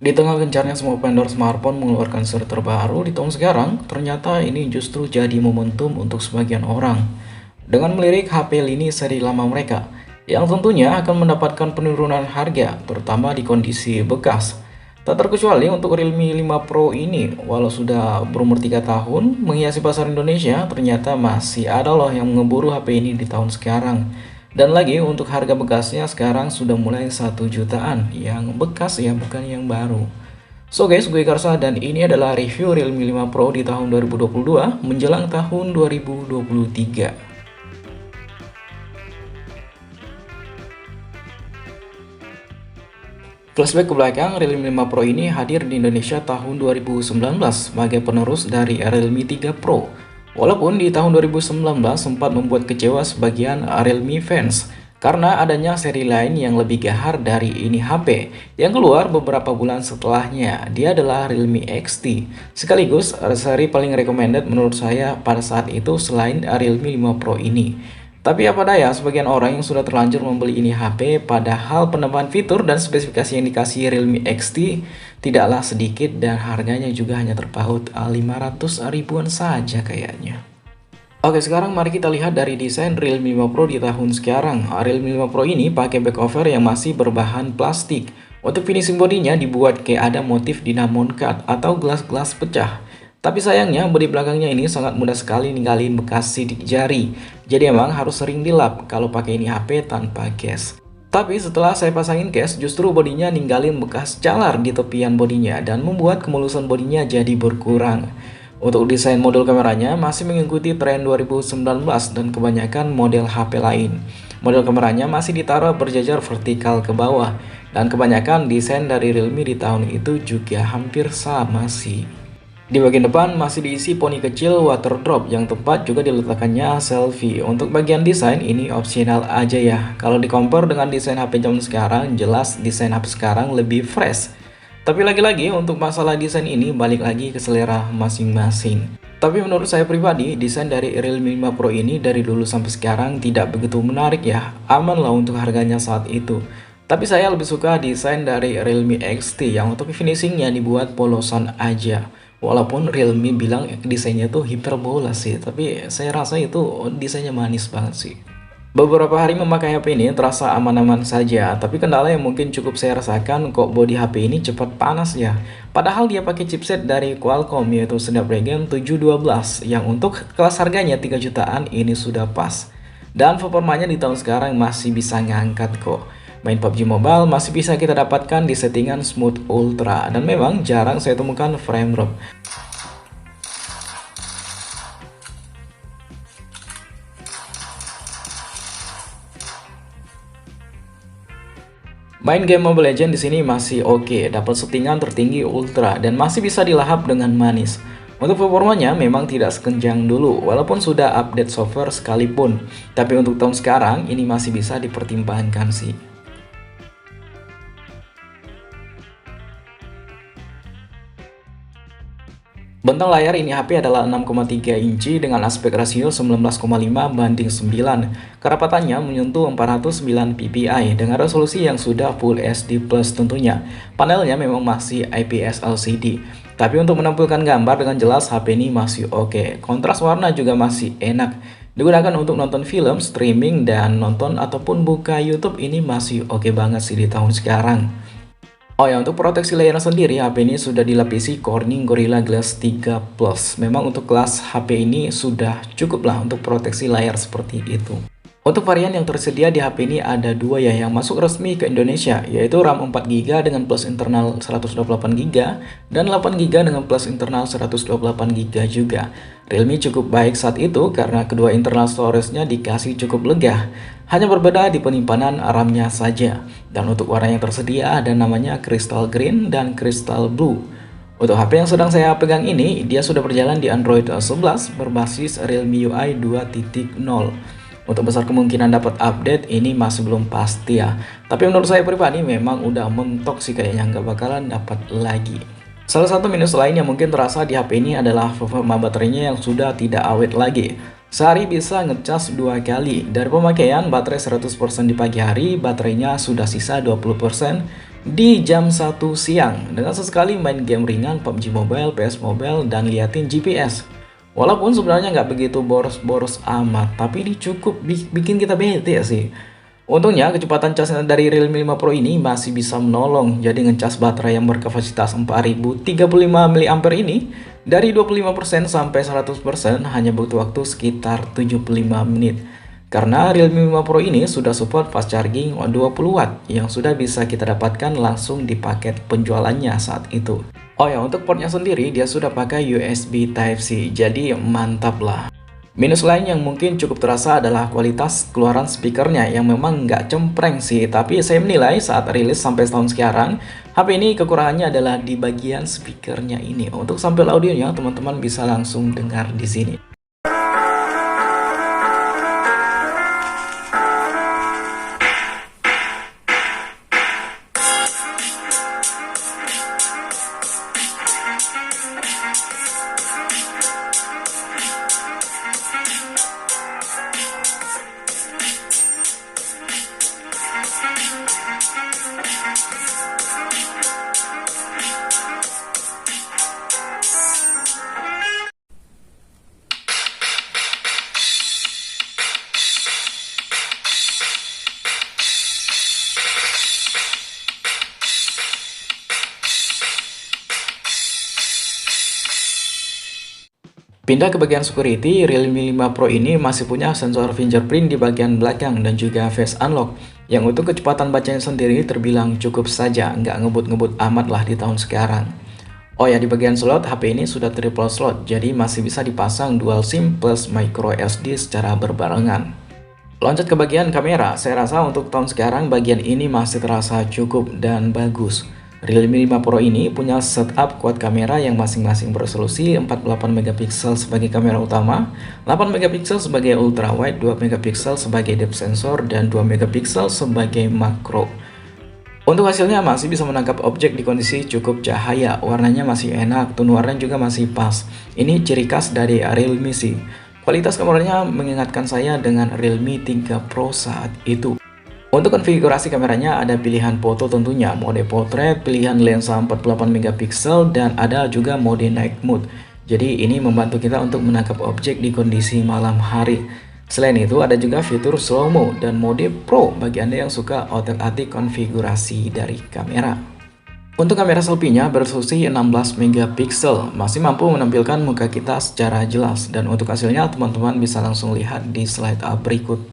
Di tengah gencarnya semua vendor smartphone mengeluarkan seri terbaru di tahun sekarang, ternyata ini justru jadi momentum untuk sebagian orang. Dengan melirik HP lini seri lama mereka, yang tentunya akan mendapatkan penurunan harga, terutama di kondisi bekas. Tak terkecuali untuk Realme 5 Pro ini, walau sudah berumur 3 tahun, menghiasi pasar Indonesia, ternyata masih ada loh yang mengeburu HP ini di tahun sekarang. Dan lagi untuk harga bekasnya sekarang sudah mulai 1 jutaan, yang bekas ya, bukan yang baru. So guys, gue Karsa dan ini adalah review Realme 5 Pro di tahun 2022 menjelang tahun 2023. Flashback ke belakang, Realme 5 Pro ini hadir di Indonesia tahun 2019 sebagai penerus dari Realme 3 Pro. Walaupun di tahun 2019 sempat membuat kecewa sebagian Realme fans karena adanya seri lain yang lebih gahar dari ini HP yang keluar beberapa bulan setelahnya. Dia adalah Realme XT, sekaligus seri paling recommended menurut saya pada saat itu selain Realme 5 Pro ini. Tapi apa daya, sebagian orang yang sudah terlanjur membeli ini HP, padahal penambahan fitur dan spesifikasi yang dikasih Realme XT tidaklah sedikit dan harganya juga hanya terpaut 500 ribuan saja kayaknya. Oke, sekarang mari kita lihat dari desain Realme 5 Pro di tahun sekarang. Realme 5 Pro ini pakai back cover yang masih berbahan plastik. Untuk finishing bodinya dibuat kayak ada motif Diamond cut atau gelas-gelas pecah. Tapi sayangnya bodi belakangnya ini sangat mudah sekali ninggalin bekas sidik jari. Jadi emang harus sering dilap kalau pakai ini HP tanpa case. Tapi setelah saya pasangin case, justru bodinya ninggalin bekas calar di tepian bodinya dan membuat kemulusan bodinya jadi berkurang. Untuk desain modul kameranya masih mengikuti tren 2019 dan kebanyakan model HP lain. Model kameranya masih ditaruh berjajar vertikal ke bawah dan kebanyakan desain dari Realme di tahun itu juga hampir sama sih. Di bagian depan masih diisi poni kecil water drop yang tepat juga diletakkannya selfie. Untuk bagian desain ini opsional aja ya. Kalau di compare dengan desain HP zaman sekarang, jelas desain HP sekarang lebih fresh. Tapi lagi-lagi untuk masalah desain ini balik lagi ke selera masing-masing. Tapi menurut saya pribadi, desain dari Realme 5 Pro ini dari dulu sampai sekarang tidak begitu menarik ya. Aman lah untuk harganya saat itu. Tapi saya lebih suka desain dari Realme XT yang untuk finishingnya dibuat polosan aja. Walaupun Realme bilang desainnya tuh hiperbola sih, tapi saya rasa itu desainnya manis banget sih. Beberapa hari memakai HP ini terasa aman-aman saja, tapi kendala yang mungkin cukup saya rasakan kok bodi HP ini cepat panas ya. Padahal dia pakai chipset dari Qualcomm yaitu Snapdragon 712 yang untuk kelas harganya 3 jutaan ini sudah pas. Dan performanya di tahun sekarang masih bisa ngangkat kok. Main PUBG Mobile masih bisa kita dapatkan di settingan Smooth Ultra dan memang jarang saya temukan frame drop. Main game Mobile Legends di sini masih oke, dapat settingan tertinggi Ultra dan masih bisa dilahap dengan manis. Untuk performanya memang tidak sekencang dulu walaupun sudah update software sekalipun, tapi untuk tahun sekarang ini masih bisa dipertimbangkan sih. Bentang layar ini HP adalah 6,3 inci dengan aspek rasio 19,5 banding 9. Kerapatannya menyentuh 409 ppi dengan resolusi yang sudah Full HD Plus tentunya. Panelnya memang masih IPS LCD. Tapi untuk menampilkan gambar dengan jelas HP ini masih oke. Kontras warna juga masih enak. Digunakan untuk nonton film, streaming, dan nonton ataupun buka YouTube ini masih oke banget sih di tahun sekarang. Oh ya, untuk proteksi layar sendiri, HP ini sudah dilapisi Corning Gorilla Glass 3 Plus. Memang untuk kelas HP ini sudah cukup lah untuk proteksi layar seperti itu. Untuk varian yang tersedia di HP ini ada dua ya yang masuk resmi ke Indonesia, yaitu RAM 4GB dengan plus internal 128GB dan 8GB dengan plus internal 128GB juga. Realme cukup baik saat itu karena kedua internal storage-nya dikasih cukup lega. Hanya berbeda di penyimpanan RAM-nya saja. Dan untuk warna yang tersedia ada namanya Crystal Green dan Crystal Blue. Untuk HP yang sedang saya pegang ini, dia sudah berjalan di Android 11 berbasis Realme UI 2.0. Untuk besar kemungkinan dapat update ini masih belum pasti ya. Tapi menurut saya pribadi memang udah mentok sih kayaknya nggak bakalan dapat lagi. Salah satu minus lain yang mungkin terasa di HP ini adalah performa baterainya yang sudah tidak awet lagi. Sehari bisa ngecas 2 kali. Dari pemakaian baterai 100% di pagi hari, baterainya sudah sisa 20% di jam 1 siang. Dengan sesekali main game ringan PUBG Mobile, PS Mobile, dan liatin GPS. Walaupun sebenarnya nggak begitu boros-boros amat, tapi ini cukup bikin kita bete sih. Untungnya kecepatan cas dari Realme 5 Pro ini masih bisa menolong, jadi ngecas baterai yang berkapasitas 4035 mAh ini dari 25% sampai 100% hanya butuh waktu sekitar 75 menit. Karena Realme 5 Pro ini sudah support fast charging 20 watt yang sudah bisa kita dapatkan langsung di paket penjualannya saat itu. Oh ya, untuk portnya sendiri dia sudah pakai USB Type-C, jadi mantap lah. Minus lain yang mungkin cukup terasa adalah kualitas keluaran speakernya yang memang nggak cempreng sih, tapi saya menilai saat rilis sampai tahun sekarang, HP ini kekurangannya adalah di bagian speakernya ini. Untuk sampel audionya teman-teman bisa langsung dengar di sini. Pindah ke bagian security, Realme 5 Pro ini masih punya sensor fingerprint di bagian belakang dan juga face unlock, yang untuk kecepatan bacanya sendiri terbilang cukup saja, nggak ngebut-ngebut amat lah di tahun sekarang. Oh ya, di bagian slot, HP ini sudah triple slot, jadi masih bisa dipasang dual SIM plus micro SD secara berbarengan. Loncat ke bagian kamera, saya rasa untuk tahun sekarang bagian ini masih terasa cukup dan bagus. Realme 5 Pro ini punya setup quad kamera yang masing-masing beresolusi 48 megapiksel sebagai kamera utama, 8 megapiksel sebagai ultrawide, 2 megapiksel sebagai depth sensor, dan 2 megapiksel sebagai makro. Untuk hasilnya masih bisa menangkap objek di kondisi cukup cahaya, warnanya masih enak, tone warna juga masih pas. Ini ciri khas dari Realme sih. Kualitas kameranya mengingatkan saya dengan Realme 3 Pro saat itu. Untuk konfigurasi kameranya ada pilihan foto tentunya, mode portrait, pilihan lensa 48 megapiksel, dan ada juga mode night mode. Jadi ini membantu kita untuk menangkap objek di kondisi malam hari. Selain itu ada juga fitur slow mo dan mode pro bagi Anda yang suka otak-atik konfigurasi dari kamera. Untuk kamera selfie-nya beresolusi 16 megapiksel, masih mampu menampilkan muka kita secara jelas, dan untuk hasilnya teman-teman bisa langsung lihat di slide berikut.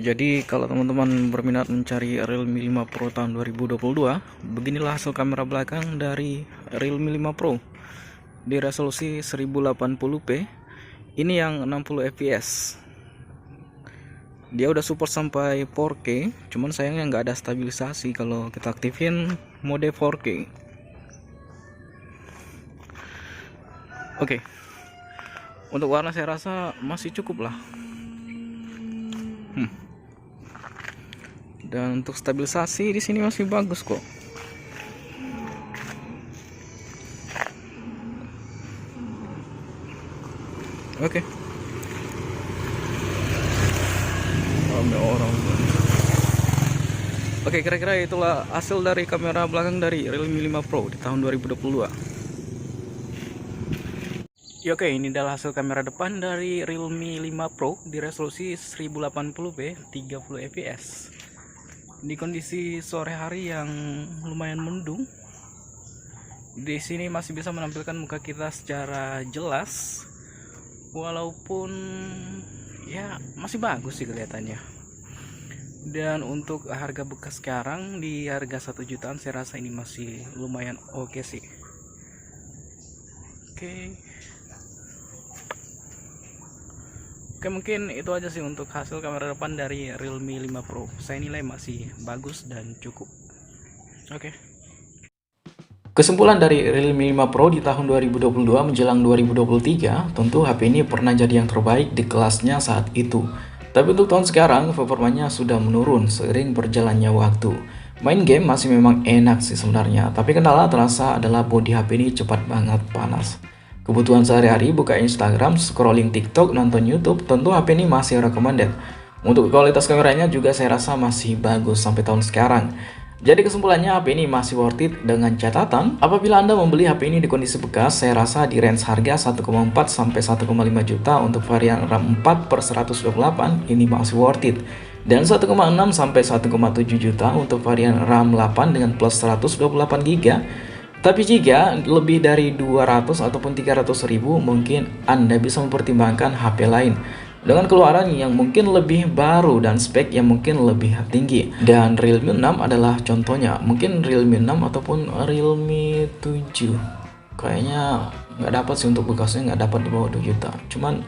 Jadi kalau teman-teman berminat mencari Realme 5 Pro tahun 2022, beginilah hasil kamera belakang dari Realme 5 Pro di resolusi 1080p. Ini yang 60 fps. Dia udah support sampai 4K, cuman sayangnya nggak ada stabilisasi kalau kita aktifin mode 4K. Oke. Untuk warna saya rasa masih cukup lah. Dan untuk stabilisasi di sini masih bagus kok. Oke. Oke, kira-kira itulah hasil dari kamera belakang dari Realme 5 Pro di tahun 2022. Ya, oke, ini adalah hasil kamera depan dari Realme 5 Pro di resolusi 1080p 30 fps. Di kondisi sore hari yang lumayan mendung, di sini masih bisa menampilkan muka kita secara jelas, walaupun ya masih bagus sih kelihatannya. Dan untuk harga bekas sekarang di harga 1 jutaan, saya rasa ini masih lumayan oke sih. Oke, mungkin itu aja sih untuk hasil kamera depan dari Realme 5 Pro. Saya nilai masih bagus dan cukup. Oke. Kesimpulan dari Realme 5 Pro di tahun 2022 menjelang 2023, tentu HP ini pernah jadi yang terbaik di kelasnya saat itu. Tapi untuk tahun sekarang, performanya sudah menurun seiring berjalannya waktu. Main game masih memang enak sih sebenarnya, tapi kendala terasa adalah bodi HP ini cepat banget panas. Kebutuhan sehari-hari, buka Instagram, scrolling TikTok, nonton YouTube, tentu HP ini masih recommended. Untuk kualitas kameranya juga saya rasa masih bagus sampai tahun sekarang. Jadi kesimpulannya, HP ini masih worth it dengan catatan, apabila Anda membeli HP ini di kondisi bekas, saya rasa di range harga 1,4 sampai 1,5 juta untuk varian RAM 4/128 ini masih worth it. Dan 1,6 sampai 1,7 juta untuk varian RAM 8 dengan plus 128 GB. Tapi jika lebih dari 200 ataupun 300 ribu, mungkin Anda bisa mempertimbangkan HP lain dengan keluaran yang mungkin lebih baru dan spek yang mungkin lebih tinggi. Dan Realme 6 adalah contohnya. Mungkin Realme 6 ataupun Realme 7 kayaknya nggak dapat sih, untuk bekasnya nggak dapat di bawah 2 juta. Cuman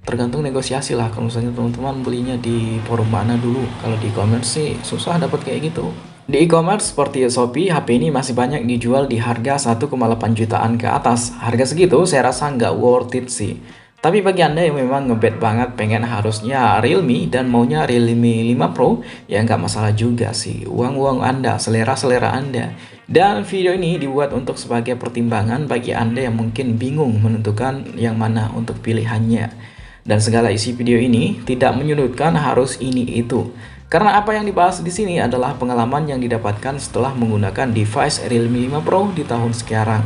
tergantung negosiasi lah, kalau misalnya teman-teman belinya di forum mana dulu. Kalau di e-commerce sih susah dapat kayak gitu. Di e-commerce seperti Shopee, HP ini masih banyak dijual di harga 1,8 jutaan ke atas. Harga segitu saya rasa nggak worth it sih. Tapi bagi Anda yang memang ngebet banget pengen harusnya Realme dan maunya Realme 5 Pro, ya nggak masalah juga sih. Uang-uang Anda, selera-selera Anda. Dan video ini dibuat untuk sebagai pertimbangan bagi Anda yang mungkin bingung menentukan yang mana untuk pilihannya. Dan segala isi video ini tidak menyudutkan harus ini itu. Karena apa yang dibahas di sini adalah pengalaman yang didapatkan setelah menggunakan device Realme 5 Pro di tahun sekarang.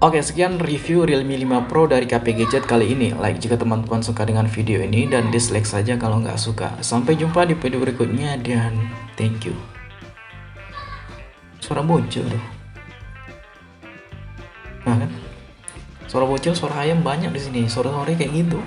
Oke, sekian review Realme 5 Pro dari KP Gadget kali ini. Like jika teman-teman suka dengan video ini, dan dislike saja kalau nggak suka. Sampai jumpa di video berikutnya, dan thank you. Suara bocil tuh. Nah kan? Suara bocil, suara ayam banyak di sini. Sore-sore kayak gitu.